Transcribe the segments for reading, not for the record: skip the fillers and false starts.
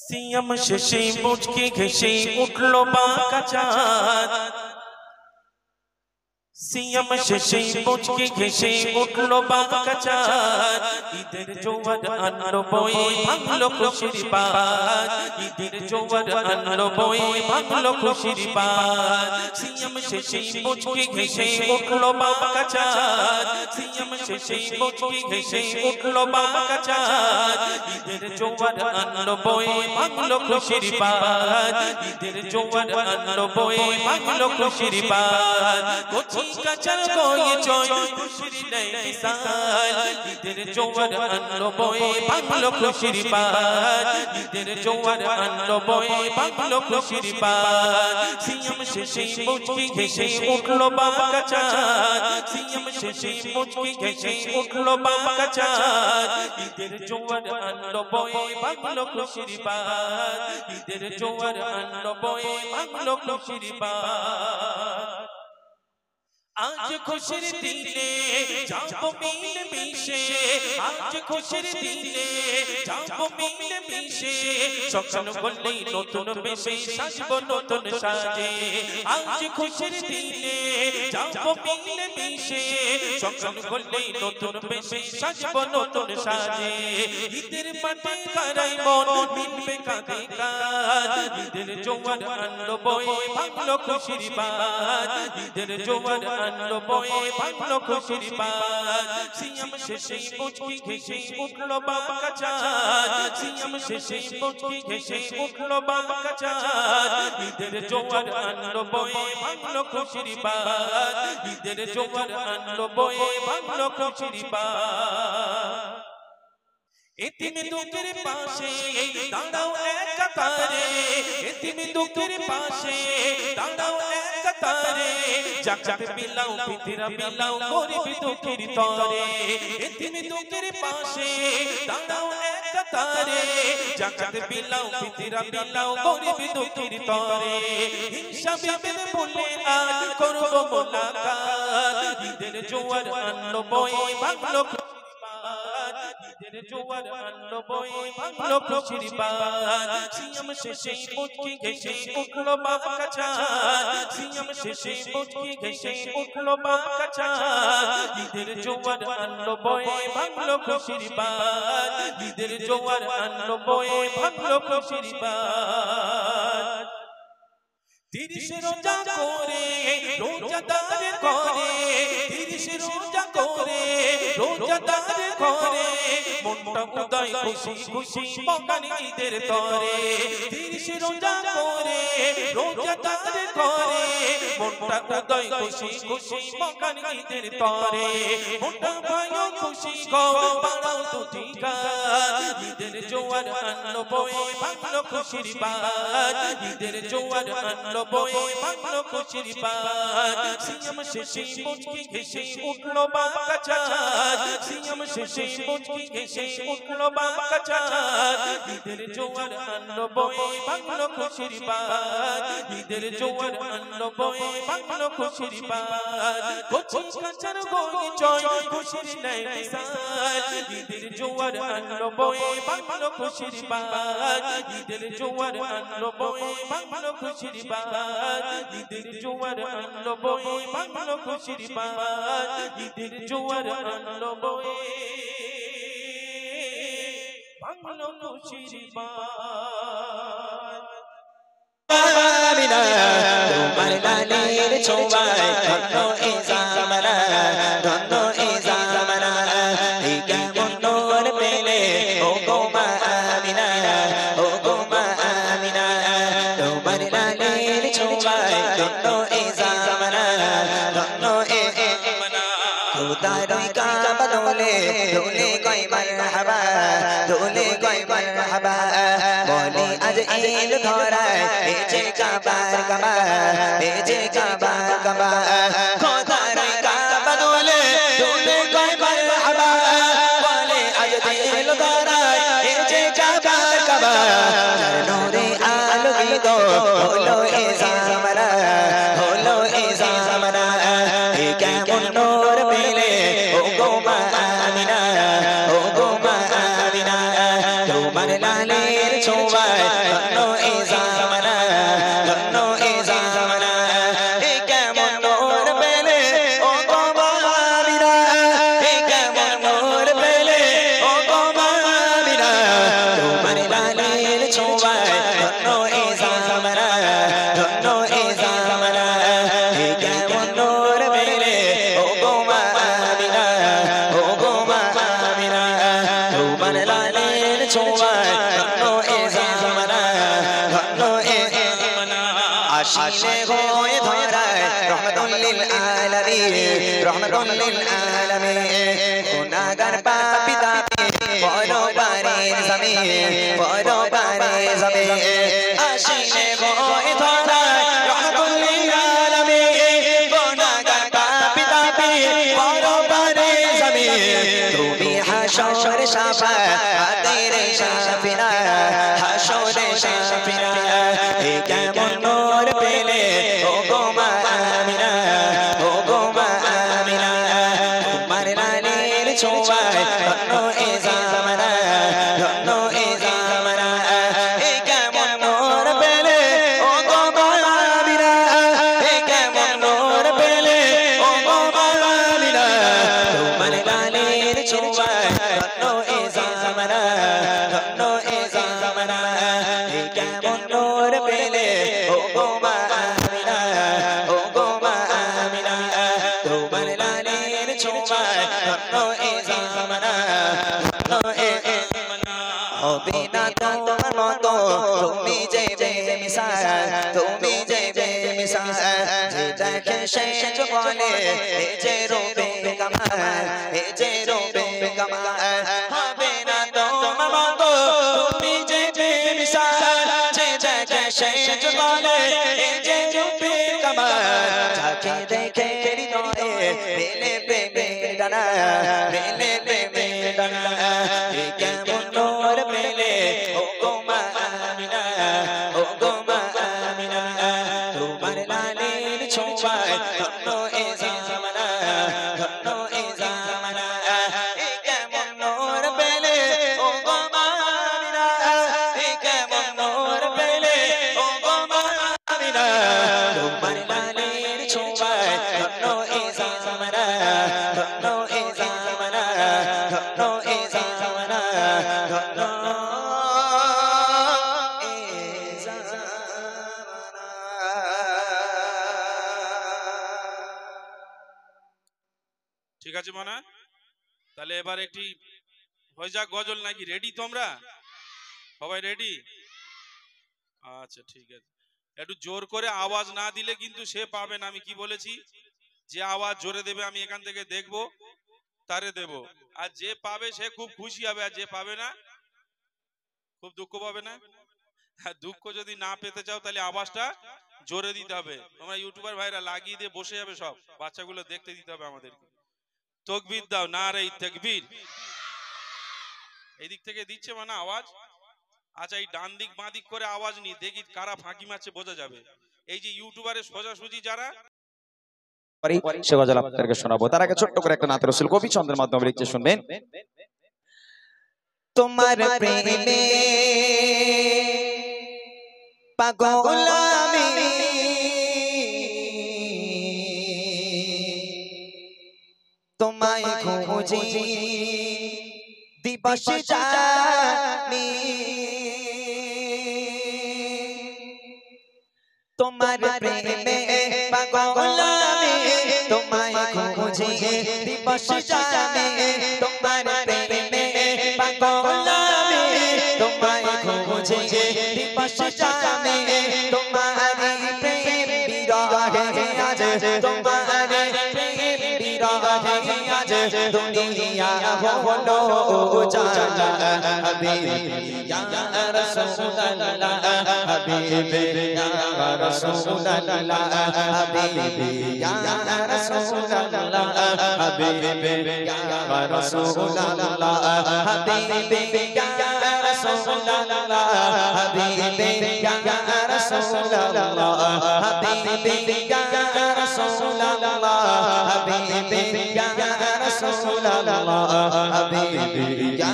সিয়াম শেষে মুচকি ঘেসে উঠল বাঁকা চাঁদ। সিয়াম শেষে মুচকি ঘেসে উঠল বাঁকা চাঁদ। ঈদের জোয়ার আনলো বয়ে ভাঙলো খুশির বাঁধ। ঈদের জোয়ার আনলো বয়ে ভাঙলো খুশির বাঁধ। সিয়াম শেষে মুচকি ঘেসে উঠল বাঁকা চাঁদ। সিয়াম শেষে মুচকি ঘেসে উঠল বাঁকা চাঁদ। ঈদের জোয়ার আনলো বয়ে ভাঙলো খুশির বাঁধ। ঈদের জোয়ার আনলো বয়ে ভাঙলো খুশির বাঁধ। কচি কাঁচার বয়ে জয় খুশির নেই মিসাল। ঈদের জোয়ার আনলো বয়ে ভাঙলো খুশির বাঁধ। ঈদের জোয়ার আনলো বয়ে ভাঙলো খুশির বাঁধ। সিয়াম শেষে মুচকি ঘেসে উঠল বাঁকা চাঁদ। সিয়াম শেষে মুচকি ঘেসে উঠল বাঁকা চাঁদ। ঈদের জোয়ার আনলো বয়ে ভাঙলো খুশির বাঁধ। ঈদের জোয়ার আনলো বয়ে ভাঙলো খুশির বাঁধ। আজ খুশির দিনে যাবো মিলে মিশে। আজ খুশির দিনে যাবো মিলে মিশে। সকাল হলেই নতুন বেশে সাজবো নতুন সাজে। আজ খুশির দিনে যাবো মিলে মিশে। সকাল হলেই নতুন বেশে সাজবো নতুন সাজে। ঈদের মাঠে কারাই মন মিলবে কাঁধে কাঁধ। ঈদের জোয়ার আনলো বয়ে ভাঙলো খুশির বাঁধ। ঈদের জোয়ার আনলো বয়ে ভাঙলো খুশির বাঁধ। সিয়াম শেষে মুচকি ঘেসে উঠল বাঁকা চাঁদ। সিয়াম শেষে মুচকি ঘেসে উঠল বাঁকা চাঁদ। ঈদের জোয়ার আনলো বয়ে ভাঙলো খুশির বাঁধ। ঈদের জোয়ার আনলো বয়ে ভাঙলো খুশির বাঁধ। এতিম দুঃখের পাশে দাঁড়াও এক কাতারে। এতিম দুঃখের পাশে দাঁড়াও এক কাতারে। জাকাত বিলাও ফিতরা বিলাও গরিব দুঃখীর তরে। এতিম দুঃখের পাশে দাঁড়াও এক কাতারে। জাকাত বিলাও ফিতরা বিলাও গরিব দুঃখীর তরে। হিংসা বিভেদ ভুলে আজ করব মোলাকাত। ঈদের জোয়ার আনলো বয়ে ভাঙলো ঈদের জোয়ার আনলো বয়ে ভাঙলো খুশির বাঁধ। সিয়াম শেষে মুচকি ঘেসে উঠল বাঁকা চাঁদ। সিয়াম শেষে মুচকি ঘেসে উঠল বাঁকা চাঁদ। ঈদের জোয়ার আনলো বয়ে ভাঙলো খুশির বাঁধ। ঈদের জোয়ার আনলো বয়ে ভাঙলো খুশির বাঁধ। 30 রোজা করে রোজাদার করে। 30 রোজা করে রোজাদার করে। মনটা উদয় খুশি খুশি মগান ঈদের তরে। 30 রোজা করে রোজাদার করে। মনটা উদয় খুশি খুশি মগান ঈদের তরে। মনটা ভালো খুশি গো বাড়াও দুটি গান। ঈদের জোয়ার আনলো বয়ে ভাঙলো খুশির বাঁধ। ঈদের জোয়ার আনলো বয়ে ভাঙলো খুশির বাঁধ। সিয়াম শেষে মুচকি ঘেসে উঠল বাঁকা চাঁদ। সিয়াম শেষে মুচকি ঘেসে উঠল বাঁকা চাঁদ। ঈদের জোয়ার আনলো বয়ে ভাঙলো খুশির বাঁধ। ঈদের জোয়ার আনলো বয়ে ভাঙলো খুশির বাঁধ। কচি কাঁচার বয়ে জয় খুশির নেই মিসাল। ঈদের জোয়ার আনলো বয়ে ভাঙলো খুশির বাঁধ। ঈদের জোয়ার আনলো বয়ে ভাঙলো খুশির বাঁধ। ঈদের জোয়ার আনলো বয়ে ভাঙলো খুশির বাঁধ। ঈদের জোয়ার আনলো বয়ে ভাঙলো খুশির বাঁধ। আমিনা তোমার লালের ছোঁয়ায় ধন্য এ জামানা। ধন্য এ জামানা। এই কেমন নূর পেলে ও গো মা আমিনা। ও গো মা আমিনা। তোমার লালের ছোঁয়ায় ধন্য এ জামানা। ধন্য এ জামানা। খোদার কাবা দোলে দোলে কয় মারহাবা। দোলে কয় মারহাবা। বলি আজ ঈদ ধরায় এ যে কাবার কাবা। এ যে কাবার কাবা। খোদার কাবা দোলে দোলে কয় মারহাবা। বলি আজ ঈদ ধরায় এ যে কাবার কাবা। যার নূরে আলোকিত হলো এ জামানা। হলো এ জামানা। এ কেমন নূর পেলে ও গো মা আমিনা। ও গো মা আমিনা। তোমার লালের ছোঁয়ায় ছোঁয়ায় ধন্য এ জামানা ধন্য এ জামানা আসিলে হয়ে ধরায় রহমাতুল লিল আলামিন রহমাতুল লিল আলামিন গুনাহগার পাপী তাপী পরবারের জমিন পরবারের জমিন আসিলে হয়ে ধরায় রহমাতুল লিল আলামিন গুনাহগার পাপী তাপী পরবারের জমিন তুমি হাশর শাফাআতের শাফিনা হাশর শাফিনা এ কেমন নূর পেলে ও গো মা আমিনা ও গো মা আমিনা তোমার লালের ছোঁয়ায় ধন্য এ জামানা ধন্য এ জামানা এ কেমন নূর পেলে ও গো মা আমিনা এ কেমন নূর পেলে ও গো মা আমিনা তোমার লালের ছোঁয়ায় ধন্য এ জামানা ধন্য এ জামানা এ কেমন নূর পেলে ও গো মা আমিনা ও গো মা আমিনা তোমার লালের ছোঁয়ায় ধন্য এ জামানা ধন্য এ জামানা হবে না তোমার মতো তুমি যে বেমিসাল তুমি যে বেমিসাল যে দেখে সে যে বলে এ যে রূপে কামাল এ যে রূপে কামাল হবে না তোমার মতো তুমি যে বেমিসাল যে দেখে সে যে বলে এ যে রূপে কামাল যাকে দেখে হৃদয়ে মেলে প্রেমের ডানা মেলে প্রেমের ডানা এ কেমন নূর পেলে ও গো মা আমিনা ও গো মা আমিনা তোমার লালের ছোঁয়ায় ধন্য এ জামানা ধন্য এ জামানা এ কেমন নূর পেলে ও গো মা আমিনা এ কেমন নূর পেলে ও গো মা আমিনা তোমার লালের ছোঁয়ায় ধন্য এ জামানা ধন্য এ জামানা ধন্য এ জামানা ধন্য এ জামানা ঠিক আছে মানা তাহলে এবার একটি হয়ে যাক গজল নাকি রেডি তোমরা সবাই রেডি আচ্ছা ঠিক আছে একটু জোর করে আওয়াজ না দিলে কিন্তু সে পাবে না আমি কি বলেছি যে আওয়াজ জোরে দেবে আমি এখান থেকে দেখবো তারে দেব আর যে পাবে সে খুব খুশি হবে আর যে পাবে না খুব দুঃখ পাবে না আর দুঃখ যদি না পেতে চাও তাহলে আওয়াজটা জোরে দিতে হবে তোমরা ইউটিউবার ভাইরা লাগিয়ে দিয়ে বসে যাবে সব বাচ্চাগুলো দেখতে দিতে হবে আমাদেরকে তাকবীর দাও নারে তাকবীর এই দিক থেকে দিচ্ছে মানে আওয়াজ আচ্ছা এই ডান দিক বাঁ দিক করে আওয়াজ নিয়ে দেখি কারা ফাঁকি মারছে বোঝা যাবে এই যে ইউটিউবারের সোজাসুজি যারা সে গজল আপনাদেরকে শোনাবো তার আগে ছোট্ট করে একটা নাত রাসূল কবি ছন্দের মাধ্যমে লিখতে শুনবেন তোমার প্রেমে পাগল আমি তোমায় খুঁজি দিবস জানি তোমার প্রেমে পাগল আমি তোমায় খুঁজি দিবস জানি তোমার প্রেমে পাগল আমি তোমায় খুঁজি দিবস জানি তোমার প্রেম বিরহে আজ তোমার প্রেম বিরহে আজ দুনিয়া হলো জালা হাবিবি ইয়া রাসূলুল্লাহ হাবিবি ইয়া রাসূলুল্লাহ হাবিবি ইয়া রাসূলুল্লাহ হাবিবি ইয়া রাসূলুল্লাহ হাবিবি ইয়া রাসূলুল্লাহ হাবিবি ইয়া রাসূলুল্লাহ হাবিবি ইয়া রাসূলুল্লাহ হাবিবি ইয়া রাসূলুল্লাহ হাবিবি ইয়া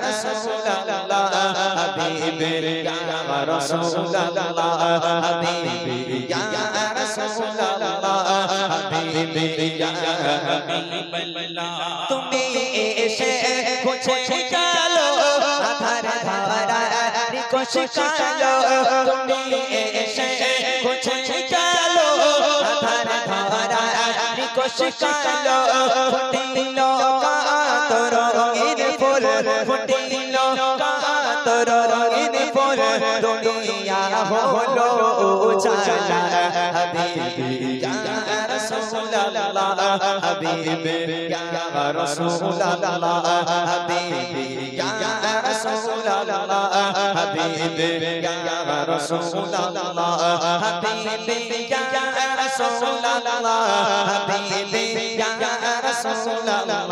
রাসূলুল্লাহ হাবিবি ইয়া রাসূলুল্লাহ হাবিবি ইয়া রাসূলুল্লাহ হাবিবি ইয়া হাবিবাল্লাহ তুমি এসে খুঁজে গেলো আধার ধারা নিকশ কালো তুমি এসে খুঁজে গেলো আধার ধারা কোশ কালো ফুটিল কাতর রঙিন ফুল ফুটিল কাতর রঙিন ফুল দুনিয়া হলো উজালা হাবিবি ইয়া রাসূলুল্লাহ হাবিবি ইয়া রাসূলুল্লাহ হাবিবি ইয়া রাসূলুল্লাহ হাবিবি ইয়া রাসূলুল্লাহ হাবিবি ইয়া রাসূলুল্লাহ হাবিবি ইয়া রাসূলুল্লাহ হাবিবি ইয়া রাসূলুল্লাহ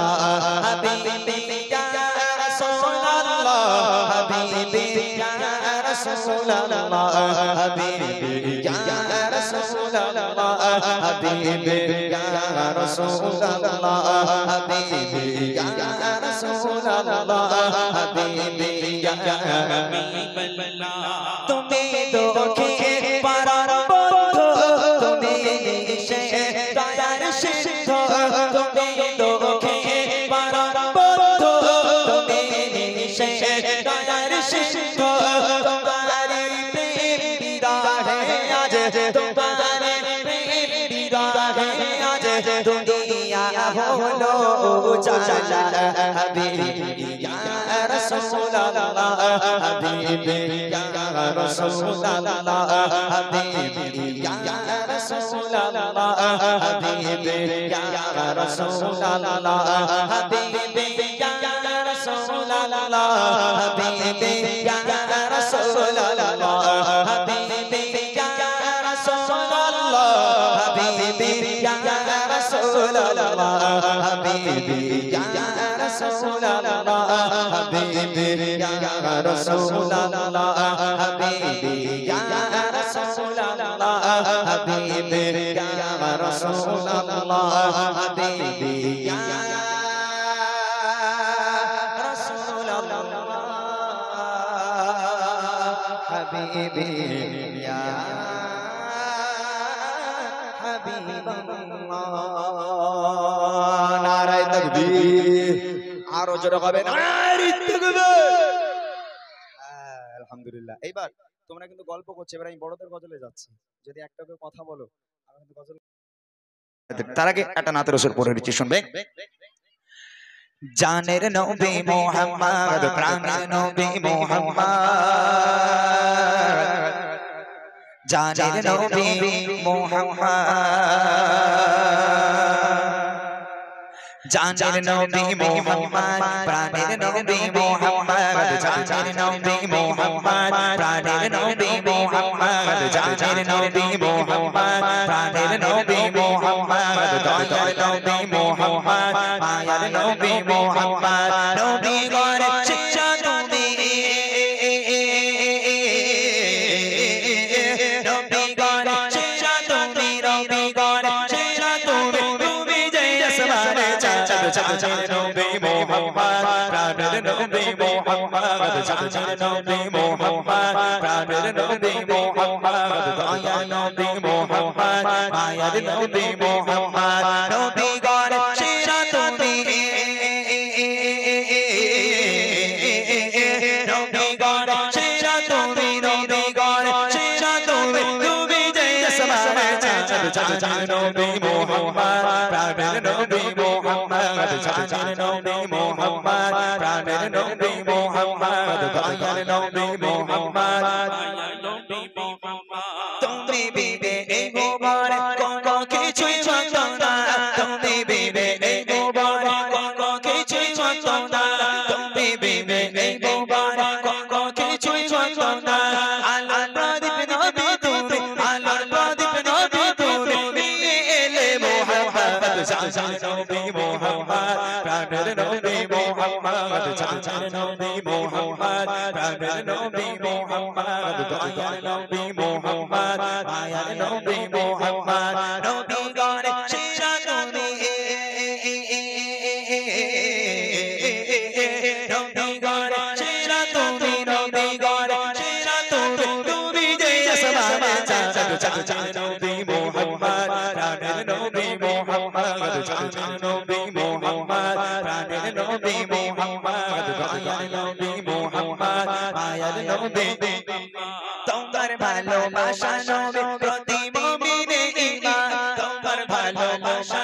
হাবিবি ইয়া রাসূলুল্লাহ হাবিবি ইয়া রাসূলুল্লাহ হাবিবি ইয়া রাসূলুল্লাহ হাবিবি ইয়া রাসূলুল্লাহ হাবিবি ইয়া হাবিবাল্লাহ তুমি দুঃখে পারার বন্ধু তুমি নিশে দয়ার সিদ্ধ তুমি দুঃখে পারার বন্ধু তুমি নিশে দয়ার সিদ্ধ তোমার প্রেম বিরাহে আজ তোমার প্রেম বিরাহে আজ দুনিয়া হলো উজালা হাবিবি ইয়া রাসূলুল্লাহ হাবিবি ইয়া রাসূলুল্লাহ হাবিবি ইয়া রাসূলুল্লাহ হাবিবি ইয়া রাসূলুল্লাহ হাবিবি ইয়া রাসূলুল্লাহ হাবিবি ইয়া রাসূলুল্লাহ হাবিবি ইয়া রাসূলুল্লাহ হাবিবি ইয়া রাসূলুল্লাহ হাবিবি ইয়া রাসূলুল্লাহ হাবিবি ইয়া রাসূলুল্লাহ হাবিবি ইয়া রাসূলুল্লাহ হাবিবি ইয়া রাসূলুল্লাহ হাবিবি ইয়া হাবিবি ইয়া হাবিবাল্লাহ নারায়ে তাকবীর আরো জোরে হবে নারায়ে তাকবীর আলহামদুলিল্লাহ। এইবার তোমরা কিন্তু গল্প করছো, এবার আমি বড়দের গজলে যাচ্ছি। যদি একটা কেউ কথা বলো আমি কিন্তু গজল তার আগে একটা নাতের রাসূল পড়ে দিচ্ছি, শুনবে। জানের নবী মুহাম্মদ প্রাণের নবী মুহাম্মদ জানের নবী মুহাম্মদ জানের নবী মুহাম্মদ প্রাণের নবী মুহাম্মদ জানের নবী মুহাম্মদ প্রাণের নবী মুহাম্মদ জানের নবী মুহাম্মদ প্রাণের নবী মুহাম্মদ দয়ার নবী মুহাম্মদ মায়ার নবী মুহাম্মদ নবী গরে শিক্ষা তুমি নবী গরে শিক্ষা তুমি নবী গরে শিক্ষা তুমি তুমি জয় আসমানে চাঁদ জানের নবী মুহাম্মদ প্রাণের নবী মুহাম্মদ জানের নবী মুহাম্মদ প্রাণের নবী মুহাম্মদ দয়ার নবী মুহাম্মদ মায়ার নবী মুহাম্মদ নবী গরে শিক্ষা তুমি নবী গরে শিক্ষা তুমি নবী গরে শিক্ষা তুমি তুমি জয় আসমানে চাঁদ জানের নবী মুহাম্মদ প্রাণের নবী মুহাম্মদ জানের নবী মুহাম্মদ প্রাণের নবী মুহাম্মদ দয়ার নবী মুহাম্মদ মায়ার নবী মুহাম্মদ তুমি বিবে এই গোবরে কোনো কিছুই জানতো না তুমি বিবে এই গোবরে কোনো কিছুই জানতো না তুমি বিবে এই গোবরে কোনো কিছুই জানতো না আল্লাহর প্রদীপ নবী তুমি আল্লাহর প্রদীপ নবী তুমি এলে মুহাম্মদ জানের নবী মুহাম্মদ প্রাণের নবী মুহাম্মদ জানের নবী মুহাম্মদ প্রাণের নবী মুহাম্মদ দয়ার নবী মুহাম্মদ মায়ার নবী মুহাম্মদ নবী গরে শিক্ষা তুমি নবী গরে শিক্ষা তুমি নবী গরে শিক্ষা তুমি তুমি জয় আসমানে চাঁদ জানের নবী মুহাম্মদ প্রাণের নবী মুহাম্মদ জানের নবী মুহাম্মদ প্রাণের নবী মুহাম্মদ দয়ার নবী মুহাম্মদ মায়ার নবী তোমার ভালোবাসা নবী প্রতি মুমিনে ঈমান তোমার ভালোবাসা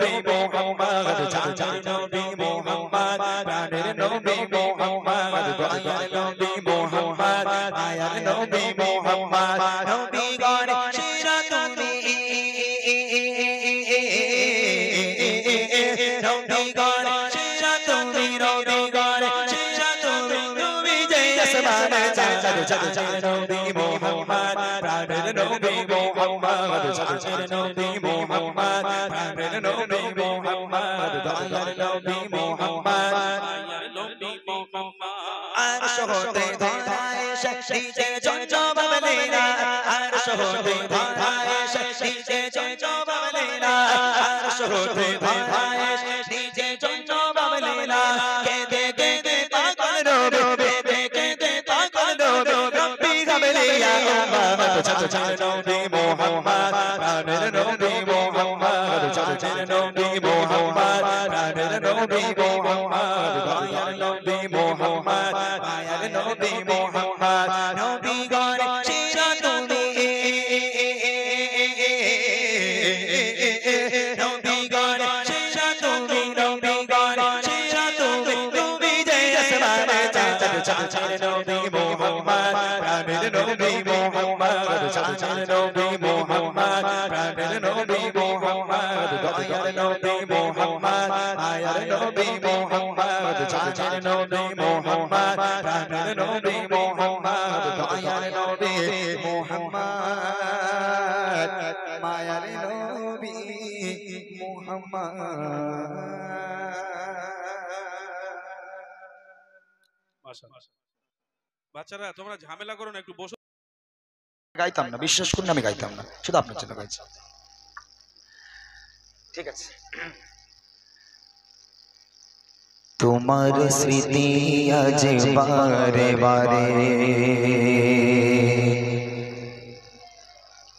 নবী মোহাম্মদ চাচার নবী মোহাম্মদ প্রাণের নবী মোহাম্মদ দয়ার নবী মোহাম্মদ মায়ার নবী মোহাম্মদ নবী গণ সেরা তুমি নবী গণ সেরা তুমি নবী গণ সেরা তুমি তুমি যে আসমানে চাচার চাচার নবী মোহাম্মদ প্রাণের নবী মোহাম্মদ চাচার নবী মোহাম্মদ প্রাণের নবী মোহাম্মদ দয়ার নবী মোহাম্মদ মায়ার নবী মোহাম্মদ আর শহরে ধরায় নিজে চঞ্চল বাবলেনা আর শহরে ধরায় নিজে চঞ্চল বাবলেনা আর শহরে ধরায় নিজে চঞ্চল বাবলেনা কেঁদে কেঁদে পাগল রবে কেঁদে কেঁদে পাগল রবে রব্বি গাবলিয়া উম্মত চাচার নবী মোহাম্মদ প্রাণের নবী মোহাম্মদ চাচার নবী মোহাম্মদ প্রাণের নবী মোহাম্মদ দয়ার নবী মোহাম্মদ মায়ার নবী মোহাম্মদ নবী গণ সেরা তুমি নবী গণ সেরা তুমি নবী গণ সেরা তুমি তুমি যে আসমানে চাচার চাচার নবী মোহাম্মদ প্রাণের নবী মোহাম্মদ চাচার নবী মোহাম্মদ প্রাণের নবী মোহাম্মদ দয়ার নবী মোহাম্মদ মায়ার নবী মোহাম্মদ চাচার নবী মোহাম্মদ প্রাণের নবী মোহাম্মদ দয়ার নবী মোহাম্মদ মায়ার নবী মোহাম্মদ বাচ্চারা তোমরা ঝামেলা করো না, একটু বসো। গাইতাম না, বিশ্বাস করুন আমি গাইতাম না, শুধু আপনার জন্য গাইছি। ঠিক আছে। তোমার স্মৃতি আজ বারে বারে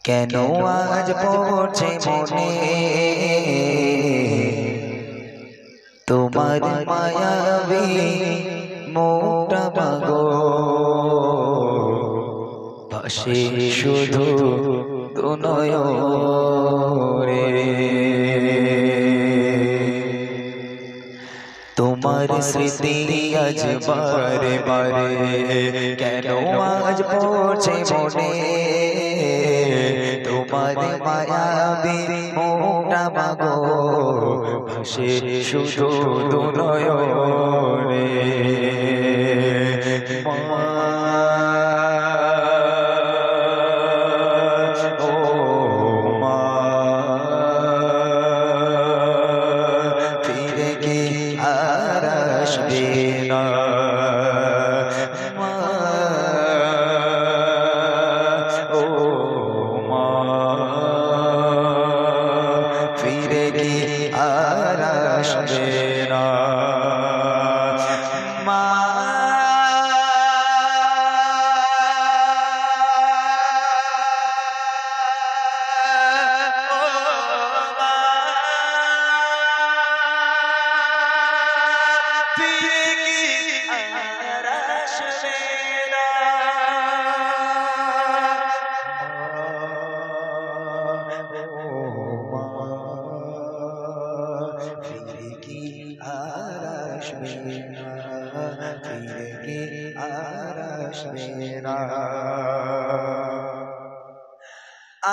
কেন আজ পড়ছে মনে, তোমার মায়াবী মুখটা মাগো ভাসে শুধু দুনয়নে, তোমার স্মৃতি আজ বারে বারে কেন আজ পড়ছে মনে, তোমার মায়াবী মুখটা মাগো ভাসে শুধু দুনয়নে।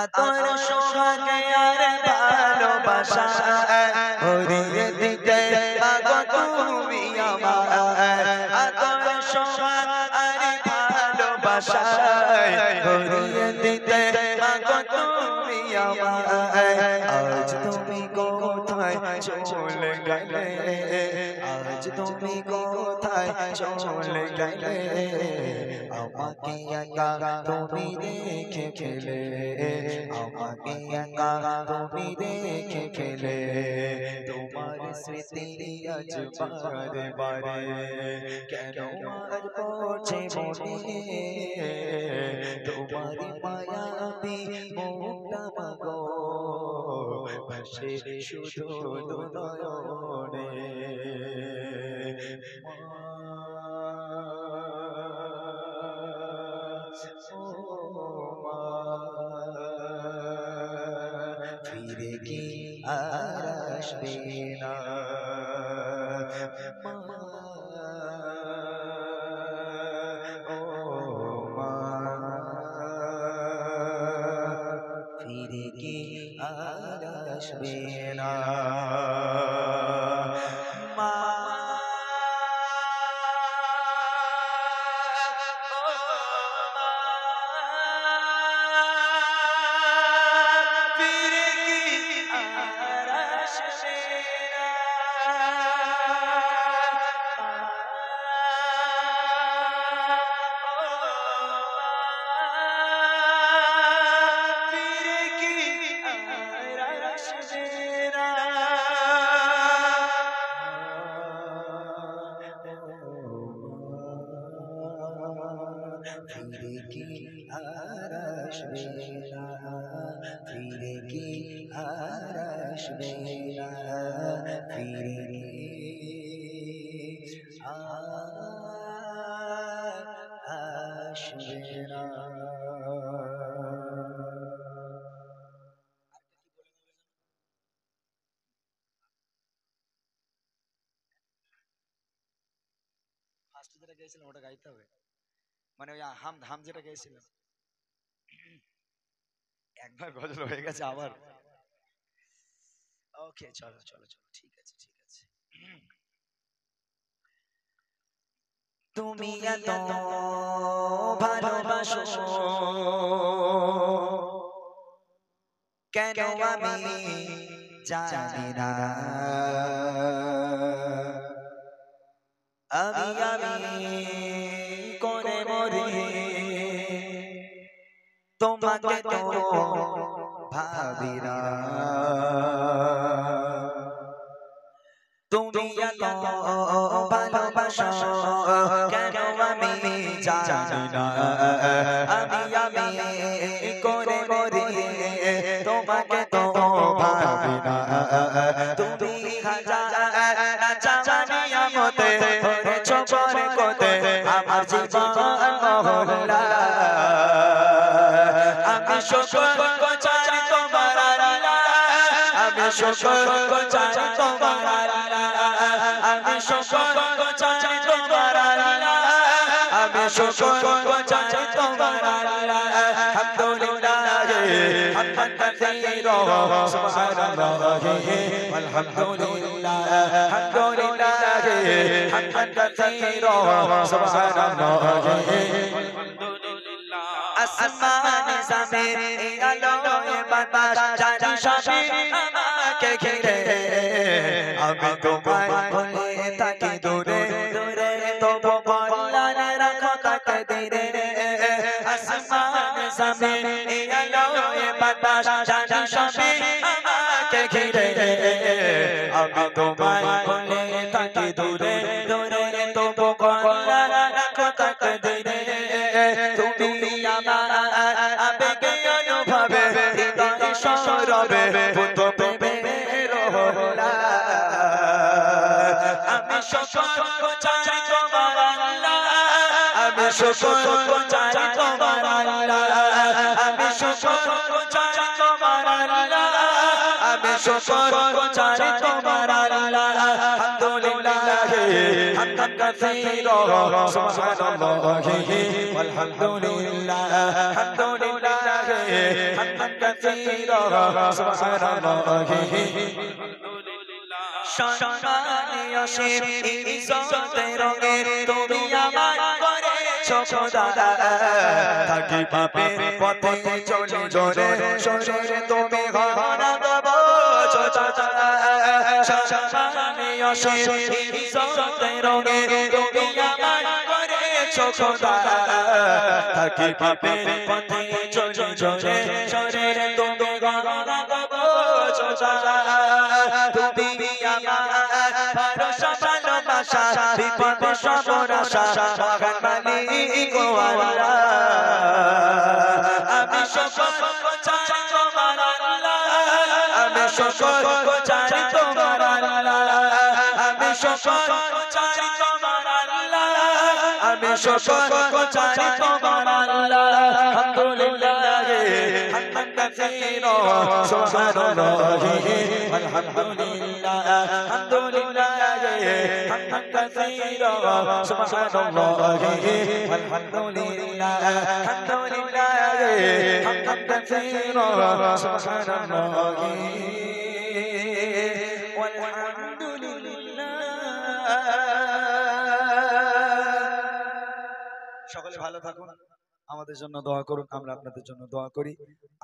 আতর সোহাগ আর ভালোবাসা হরিয়ে দিতে পাগো তুমি আমার, আতর সোহাগ আর ভালোবাসা হরিয়ে দিতে পাগো তুমি আমার। আজ তুমি কোথায় চলে গেলে, আজ তুমি কোথায় চলে গেলে, আমাকে একা তুমি রেখে গেলে, আমাকে একা তুমি রেখে গেলে। তোমার স্মৃতি আজ বারে বারে কেন আজ পড়ছে মনে, তোমার মায়াবী মুখটা মাগো ভাসে শুধু দুনয়নে। ফিরে কি আর আসবে না মা ও মা ফিরে কি আর আসবে না মা ফিরে কি আর আসবে না ফিরে কি আর আসবে না ফিরে কি আর আসবে না ফার্স্টে যেটা গেয়েছিলাম ওটা গাইতে হবে মানে ওই হাম ধাম যেটা গেয়েছিলাম একবার গজল হয়ে গেছে আবার ওকে চলো চলো চলো ঠিক আছে ঠিক আছে তুমি এত ভালোবাসো কেন আমি জানি না আমি করে মরি তোমাকে তো ভাবি না তুমি এত ভালোবাসো কেন আমি জানি না আমি করে মরি তোমাকে তো ভাবি না তুমি হাজার জানি আমতে করেছো করে কোতে আমার জীবন মহল্লা আমি শুকর গোচারি তোমার আল্লাহ আমি শুকর গোচারি তোমার আল্লাহ আমি শুকর গোচারি তোমার আল্লাহ আমি শুকর গোচারি তোমার আল্লাহ আলহামদুলিল্লাহ হামদান কাসীরা সুবহানাল্লাহ আলহামদুলিল্লাহ আলহামদুলিল্লাহ হামদান কাসীরা সুবহানাল্লাহ আসমান জমিন আলো বাতাস জানি সবই আমাকে ঘিরে আমি তোমায় ভুলে থাকি দূরে দূরে তবু বললাম রাখো তাকে দিরে আসমান জমিন আলো বাতাস জানি সবই আমাকে ঘিরে আমি তোমায় ভুলে থাকি দূরে দূরে তবু বললাম রাখো তাকে দিরে তুমি আমার আবেগে অনুভবে হৃদয় সরবে বুদ্ধ প্রেমের হলা আমি শুকর গোচারি তোমার আল্লাহ আমি শুকর গোচারি তোমার আল্লাহ আমি শুকর গোচারি তোমার আল্লাহ আমি শুকর গোচারি তোমার আল্লাহ আলহামদুলিল্লাহ হামদান কাসীরা সুবহানাল্লাহ আলহামদুলিল্লাহ আলহামদুলিল্লাহ হামদান কাসীরা সুবহানাল্লাহ সম্মানে অসীম ইজ্জতের রঙে তুমি আমায় করেছো খোদা থাকি পাপের পথে চলে জোরে শরীরে তুমি ঘোরা দেবো সম্মানে অসীম ইজ্জতের রঙে তুমি আমায় করেছো খোদা থাকি পাপের পথে চলে জোরে শরীরে তুমি ঘোরা দেবো তুমি আমার ভরসা ভালোবাসা বিপদে সবার আশা মহান মালিক ও আল্লাহ আমি শুকর গোচারি তোমার আল্লাহ আমি শুকর গোচারি তোমার আল্লাহ আমি শুকর গোচারি তোমার আল্লাহ আমি শুকর গুজারি তোমার আল্লাহ আলহামদুলিল্লাহ হামদান কাসীরা সুবহানাল্লাহ আলহামদুলিল্লাহ আলহামদুলিল্লাহ হামদান কাসীরা সুবহানাল্লাহ আলহামদুলিল্লাহ আলহামদুলিল্লাহ হামদান কাসীরা সুবহানাল্লাহ সকলে ভালো থাকুন, আমাদের জন্য দোয়া করুন, আমরা আপনাদের জন্য দোয়া করি।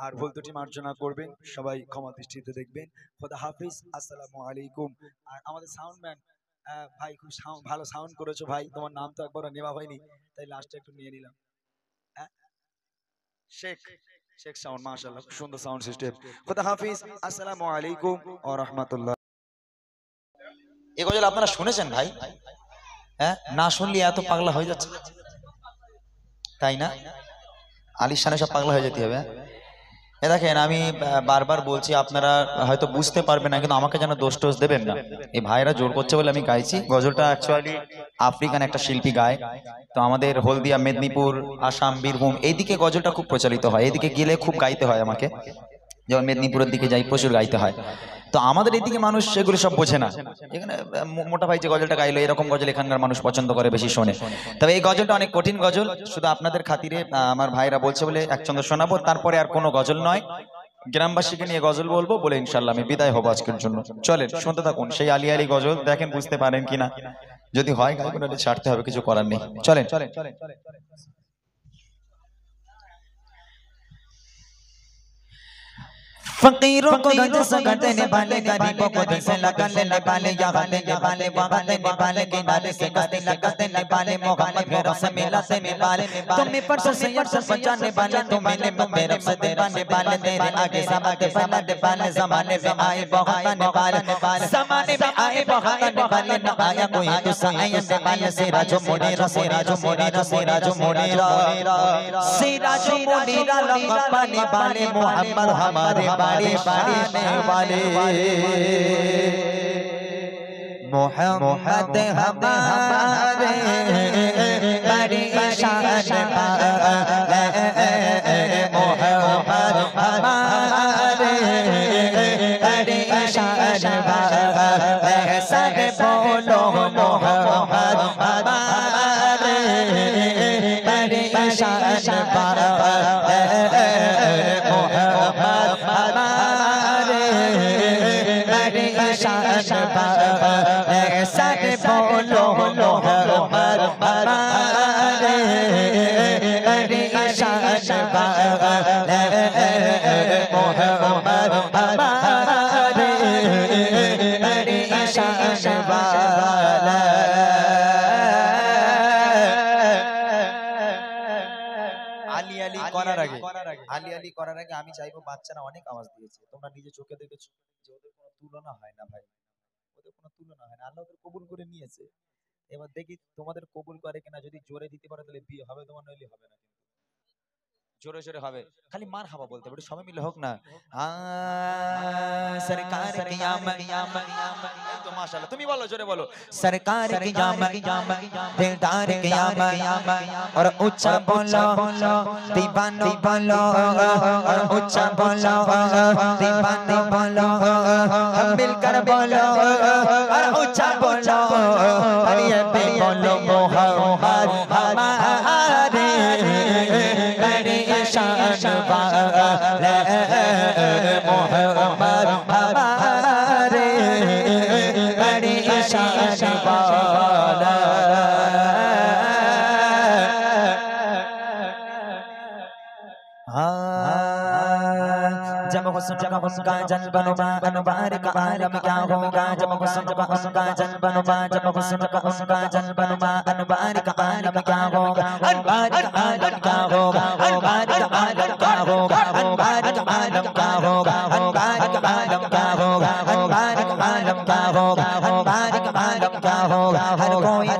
আর ভুল ত্রুটি মার্জনা করবেন, সবাই ক্ষমা দৃষ্টিতে দেখবেন। খোদা হাফিজ, আসসালামু আলাইকুম। আর আমাদের সাউন্ডম্যান ভাই, খুব ভালো সাউন্ড করেছো ভাই, তোমার নাম তো একবার নেওয়া হয়নি, তাই লাস্টে একটু নিয়ে নিলাম। শেখ শেখ সাউন্ড, মাশাআল্লাহ, খুব সুন্দর সাউন্ড সিস্টেম। খোদা হাফিজ, আসসালামু আলাইকুম ওয়া রাহমাতুল্লাহ। এই গজল আপনারা শুনেছেন ভাই? হ্যাঁ, না শুনলে এত পাগলা হয়ে যাচ্ছে, তাই না? আলির শানে সব পাগলা হয়ে যেতে হবে। এ দেখেন, আমি বারবার বলছি, আপনারা হয়তো বুঝতে পারবেন না, কিন্তু আমাকে যেন দোষ টোষ দেবেন না। এই ভাইরা জোর করছে বলে আমি গাইছি। গজলটা অ্যাকচুয়ালি আফ্রিকান একটা শিল্পী গায়। তো আমাদের হলদিয়া, মেদিনীপুর, আসাম, বীরভূম এইদিকে গজলটা খুব প্রচলিত হয়। এইদিকে গেলে খুব গাইতে হয় আমাকে, যেমন মেদিনীপুরের দিকে যাই প্রচুর গাইতে হয়। তো আমাদের এইদিকে মানুষ এগুলো সব বোঝে না। এখানে মোটা ভাই যে গজলটা গাইলো, এরকম গজল এখানকার মানুষ পছন্দ করে, বেশি শোনে। তবে এই গজলটা অনেক কঠিন গজল, শুধু আপনাদের খাতিরে আমার ভাইরা বলছে বলে এক ছন্দ শোনাবো, তারপরে আর কোনো গজল নয়। গ্রামবাসীকে নিয়ে গজল বলবো বলে ইনশাল্লাহ আমি বিদায় হবো আজকের জন্য। চলেন শুনতে থাকুন সেই আলী আলী গজল, দেখেন বুঝতে পারেন কিনা। যদি হয় গাইবো, নাহলে ছাড়তে হবে, কিছু করার নেই। চলেন। फकीरों को गंज सगट ने वाले, गरीबों को दिल से लगन लेने वाले, यहाँ देने वाले वहाँ देने वाले, किनारे से गस्ती लगाते ने वाले, मोहम्मद के रब से मिलाते ने वाले, तुम्हें पर से सैयद से बचाने वाले, तुम्हें मेरे रब से दिवाने वाले, तेरे आगे समाते फैलाने वाले, जमाने में आए बहुत आने वाले, जमाने में आए बहुत आने वाले, न आया कोई दूसरा आने वाले, सिराजो मुनीरा, सिराजो मुनीरा, सिराजो मुनीरा, सिराजो मुनीरा, लगा पाने वाले मोहम्मद हमारे बारे बारे वाले, मोहम्मद हमारे बड़ी शान वाले, मोहम्मद हमारे बड़ी शान वाले, सब बोलो मोहम्मद हमारे बड़ी शान वाले, सारे बोलो मोहम्मद हमारे बड़ी शान वाले, मोहम्मद हमारे बड़ी शान वाले। আলী আলী করার আগে আমি চাইবো, বাচ্চারা অনেক আওয়াজ দিয়েছে, তোমরা নিজে চোখে দেখেছো যে ওদের কোনো তুলনা হয় না ভাই, ওদের কোনো তুলনা হয় না। আল্লাহ ওদের কবুল করে নিয়েছে। এবার দেখি তোমাদের কবুল করে কিনা। যদি জোরে দিতে পারো তাহলে বিয়ে হবে তোমার, নইলে হবে না। জোরে জোরে হবে, খালি মার হাবা বলতে হবে, সবাই মিলে হোক না। সরকার কি আমত, তো মাশাআল্লাহ, তুমি বলো, জোরে বলো। সরকার কি আমত, দিলদার কি আমত, और ऊंचा बोलो दीवानो बोलो, और ऊंचा बोलो दीवानो बोलो, हम मिलकर बोलो और ऊंचा बोलो, और ये भी बोलो मोहम्मद हमारे बड़ी शान वाले, मोहम्मद हमारे बड़ी शान वाले। जब हुस्न जब उनका जज्ब अनुबार का आलम क्या होगा, जब हुस्न जब उनका जज्ब अनुबार, जब हुस्न जब उनका जज्ब अनुबार का आलम क्या होगा, अनुबार का आलम क्या होगा, अनुबार का आलम क्या होगा, अनुबार का आलम क्या होगा, अनुबार का आलम क्या होगा, अनुबार का आलम क्या होगा, अनुबार का आलम क्या होगा। हर कोई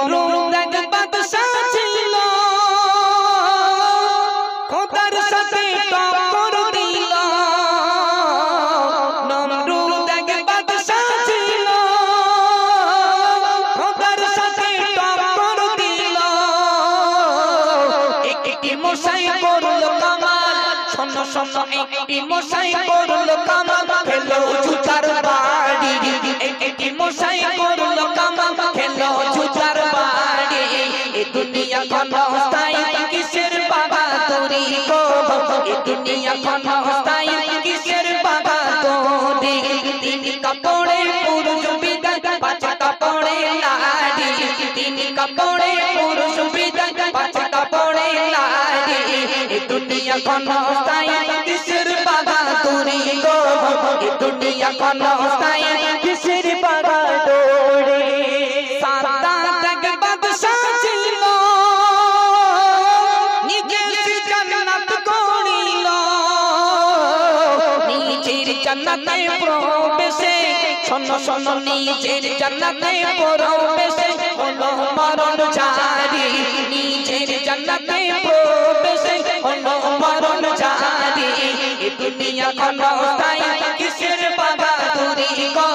নমরুদ এক বাদশা ছিল, খোদার সাথে টক্কর দিল। নমরুদ এক বাদশা ছিল, খোদার সাথে টক্কর দিল। একটি মশাই করল কামাল, শোনো শোনো একটি মশাই করল কামাল, খেলো জুতার বাড়ি। একটি মশাই করল কামাল, খেলো জুতার বাড়ি। এ দুনিয়া ক্ষণস্থায়ী, কিসের বাহাদুরি গো? এ দুনিয়া ক্ষণস্থায়ী, কিসের বাহাদুরি? তিন কাপড়ে পুরুষ বিদায়, পাঁচ কাপড়ে নারী। তিন কাপড়ে পুরুষ বিদায়, পাঁচ কাপড়ে নারী। এ দুনিয়া ক্ষণস্থায়ী, কিসের বাহাদুরি গো? এ দুনিয়া ক্ষণস্থায়ী, কিসের বাহাদুরি? সাদাত এক বাদশা ছিল, নিজের জান্নাত গড়িল। নিজের জান্নাতে প্রবেশে, শোনো শোনো নিজের জান্নাতে প্রবেশে হলো মরণ জারি। নিজের জান্নাতে প্রবেশে হলো মরণ জারি। এ দুনিয়া ক্ষণস্থায়ী, কিসের বাহাদুরি গো?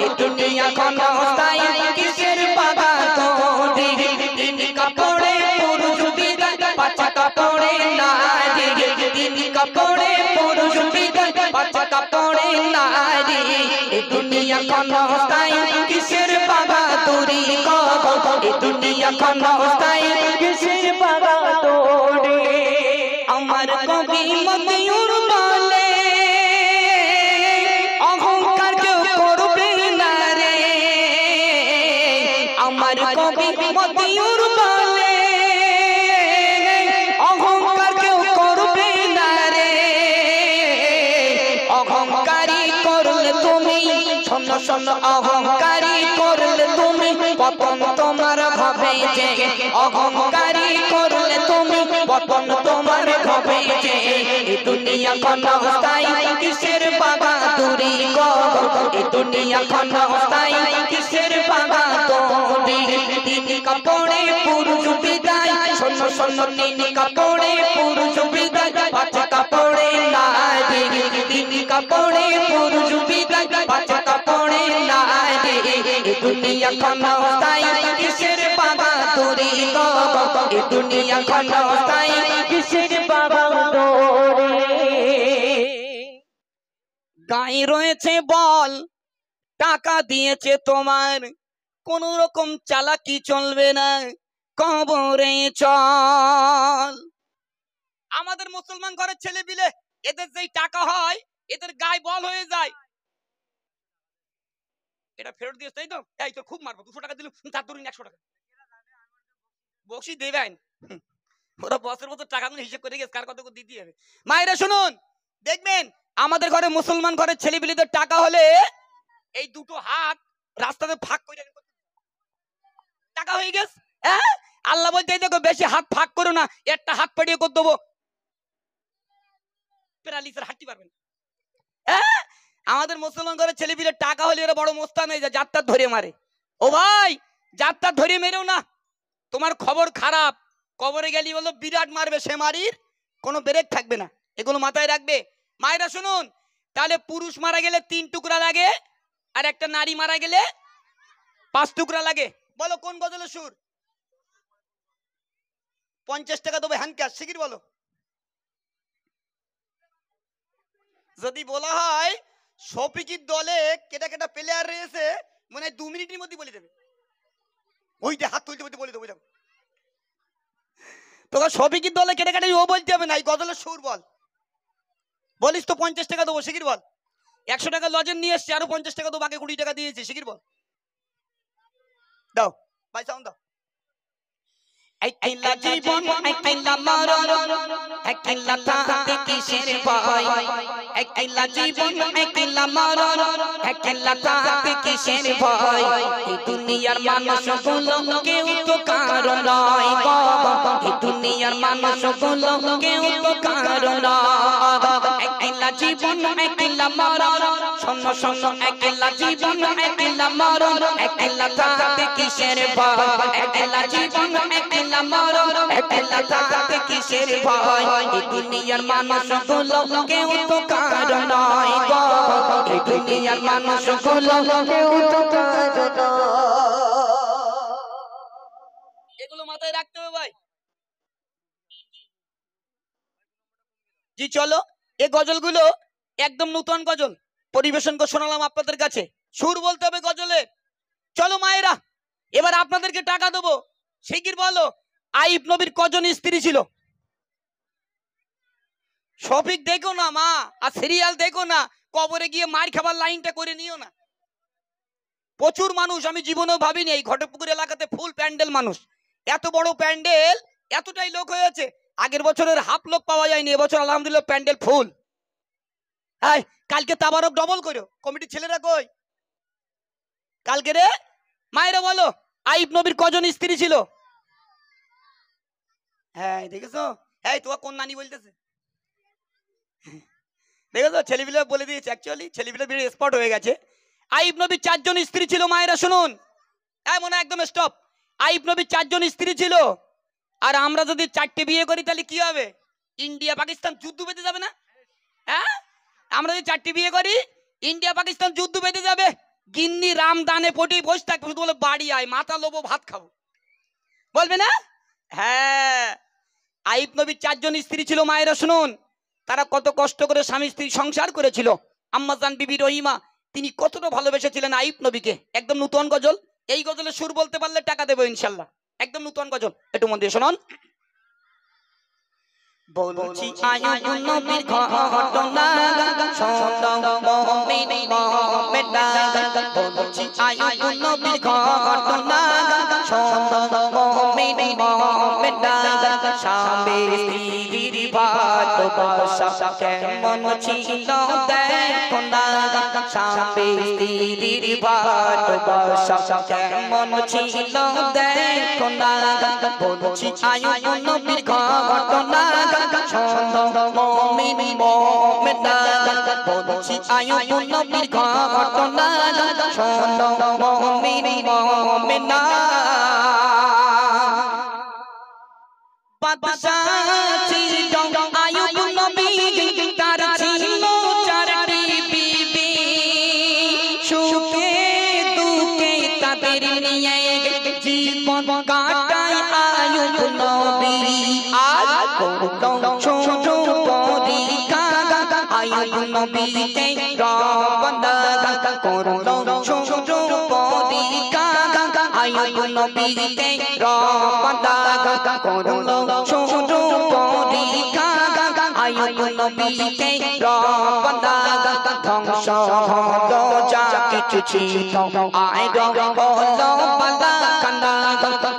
এ দুনিয়া ক্ষণস্থায়ী, কিসের বাহাদুরি? তিন কাপড়ে পুরুষ বিদায়, পাঁচ কাপড়ে নারী। তিন কাপড়ে পুরুষ বিদায়, পাঁচ কাপড়ে নারী। এ দুনিয়া ক্ষণস্থায়ী, কিসের বাহাদুরি গো? এ দুনিয়া ক্ষণস্থায়ী, কিসের বাহাদুরি? আমার কবি মতিউর বলে, অহংকার কেউ করবে না রে। আমার কবি মতিউর বলে, অহংকার কেউ করবে না রে। অহংকারী করলে তুমি, শোনো শোনো অহংকারী করলে তুমি, পতন তোমার হবে যে। অহংকারী করলে তুমি, পতন তোমার হবে যে। এ দুনিয়া ক্ষণস্থায়ী, কিসের বাহাদুরি গো? এ দুনিয়া ক্ষণস্থায়ী, কিসের বাহাদুরি? তিন কাপড়ে পুরুষ বিদায়, শোনো শোনো তিন কাপড়ে পুরুষ বিদায়, পাঁচ কাপড়ে নারী। তিন কাপড়ে পুরুষ বিদায়, পাঁচ কাপড়ে নারী। এ দুনিয়া ক্ষণস্থায়ী, কিসের বাহাদুরি গো? এ দুনিয়া ক্ষণস্থায়ী, কিসের বাহাদুরি? গায়ে রয়েছে বল, টাকা দিয়েছে তোমার, কোন রকম চালাকি চলবে না, কবরে চল। আমাদের মুসলমান ঘরের ছেলে বিলে, এদের যেই টাকা হয়, এদের গায়ে বল হয়ে যায়। এটা ফেরত দিয়েছ তাই তো? এই তো খুব মারবো, 200 টাকা দিল, তার ধরুন 100 টাকা বকশি দেবেন। ওরা বছর বছর টাকাগুলো হিসেব করে গেছে, কার কত করে দিতে হবে। মায়েরা শুনুন, দেখবেন আমাদের ঘরে মুসলমান ঘরের ছেলেপিলেদের টাকা হলে এই দুটো হাত রাস্তাতে ফাঁক করে টাকা হয়ে গেছে। হ্যাঁ, আল্লাহ বলতে দেখো বেশি হাত ফাঁক করো না, একটা হাত পাড়িয়ে করে দেবো, প্যারালিসিস হাঁটতে পারবেন। হ্যাঁ, আমাদের মুসলমান ঘরের ছেলেপিলের টাকা হলে এরা বড় মোস্তান হয়ে যায়, যাত্রা ধরে মারে। ও ভাই, যাত্রা ধরে মেরেও না, তোমার খবর খারাপ। কবরে গেলি বলো বিরাট মারবে, সে মারির কোনো ব্রেক থাকবে না, এগুলো মাথায় রাখবে। মায়েরা শুনুন, তাহলে পুরুষ মারা গেলে 3 টুকরা লাগে, আর একটা নারী মারা গেলে 5 টুকরা লাগে। বলো কোন গজলের সুর? 50 টাকা দেবো হ্যান্ড ক্যাশ, শিগগির বলো। যদি বলা হয় শফিকির দলে কেটা কেটা প্লেয়ার রয়েছে, মনে হয় 2 মিনিটের মধ্যে বলে দেবে। ওইটা হাত তুলতে বলতে বলে দেবো, যাও তোকে শফিকির দলে কেটে কেটে ও বলতে হবে না, এই গজলের সুর বল। বলিস তো 50 টাকা দেবো, শিগগির বল। 100 টাকা লজেন নিয়ে এসছি, আরো 50 টাকা দেবো, বাকি 20 টাকা দিয়েছি, শিগগির বল। দাও ভাই, সাউন্ড দাও। একলা জীবন একলা মরণ একলা থাকতে কিসের ভয় একলা জীবন একলা মরণ একলা থাকতে কিসের ভয় এই দুনিয়ার মানুষগুলো কেউ তো কারো নয় এই দুনিয়ার মানুষগুলো কেউ তো কারো নয় একলা জীবন একলা মরণ শোনো শোনো একলা জীবন একলা মরণ একলা থাকতে কিসের ভয় একলা জীবন একলা মরণ একলা থাকতে কিসের ভয় এই দুনিয়ার মানুষগুলো কেউ তো কারো নয় এই দুনিয়ার মানুষগুলো কেউ তো কারো নয়। এগুলো মাথায় রাখতে হবে ভাই। জি চলো, এই গজলগুলো একদম নতুন গজল পরিবেশন করে শোনালাম আপনাদের কাছে। সুর বলতে হবে গজলে। চলো মায়েরা, এবার আপনাদেরকে টাকা দেবো। শিগগির বলো, আইব নবীর কজন স্ত্রী ছিল? শফিক দেখো না মা, আর সিরিয়াল দেখো না, কবরে গিয়ে মার খাবার লাইনটা করে নিও না। প্রচুর মানুষ, আমি জীবনেও ভাবিনি এই ঘটকপুকুর এলাকাতে ফুল প্যান্ডেল মানুষ। এত বড় প্যান্ডেল, এতটাই লোক হয়েছে। আগের বছরের হাফ লোক পাওয়া যায়নি, এবছর আলহামদুলিল্লাহ প্যান্ডেল ফুল। হ্যাঁ, কালকে তাবারক ডবল করো। কমিটির ছেলেরা কই কালকে রে? মায়েরা বলো, আইব নবীর কজন স্ত্রী ছিল? হ্যাঁ দেখেছো, এই তোমার কোন নানি বলতেছে দেখেছো, ছেলেপিলে বলে দিয়েছে। অ্যাকচুয়ালি ছেলেপিলে বেরিয়ে স্পট হয়ে গেছে। আইব নবীর 4 জন স্ত্রী ছিল। মায়েরা শুনুন, হ্যাঁ মনে একদম স্টপ। আইব নবীর 4 জন স্ত্রী ছিল। আর আমরা যদি 4টে বিয়ে করি তাহলে কি হবে? ইন্ডিয়া পাকিস্তান যুদ্ধ বেঁধে যাবে না? হ্যাঁ, আমরা যদি 4টে বিয়ে করি ইন্ডিয়া পাকিস্তান যুদ্ধ বেঁধে যাবে। গিন্নি রামদানে পটি বসে থাকবে, শুধু বলে বাড়ি আয়, মাথা লোবো, ভাত খাবো, বলবে না? হ্যাঁ, আইব নবীর 4 জন স্ত্রী ছিল। মায়েরা শুনুন, তারা কত কষ্ট করে স্বামী স্ত্রী সংসার করেছিল। আম্মাজান বিবি রহিমা, তিনি কতটা ভালোবেসেছিলেন আইব নবীকে। একদম নতুন গজল। এই গজলের সুর বলতে পারলে টাকা দেবো ইনশাল্লাহ। একদম নতুন গজল, একটু মন দিয়ে শুনুন। বলছি আইব নবীর ঘটনা শোনো মুমিন মুমিনা, বলছি আইব নবীর ঘটনা শোনো মুমিন মুমিনা। স্বামী স্ত্রীর ভালোবাসা কেমন ছিল দেখো না, স্বামী স্ত্রীর ভালোবাসা কেমন ছিল দেখো না। বলছি আইব নবীর ঘটনা শোনো মুমিন মুমিনা, বলছি আইব নবীর ঘটনা শোনো মুমিন মুমিনা। বাদশাহ ছিল আইব নবী, তার ছিল 4টি বিবি। সুখে দুঃখে তাদের নিয়ে জীবন কাটায় আইব নবী। আর করলো ছোট পরীক্ষা আইব নবীকে রব্বানা, করলো ছোট পরীক্ষা আইব নবীকে রব্বানা, করলো ছোট পরীক্ষা আইব নবীকে রব্বানা। ধ্বংস হলো যা কিছু ছিল আইব হলো বালাখানা।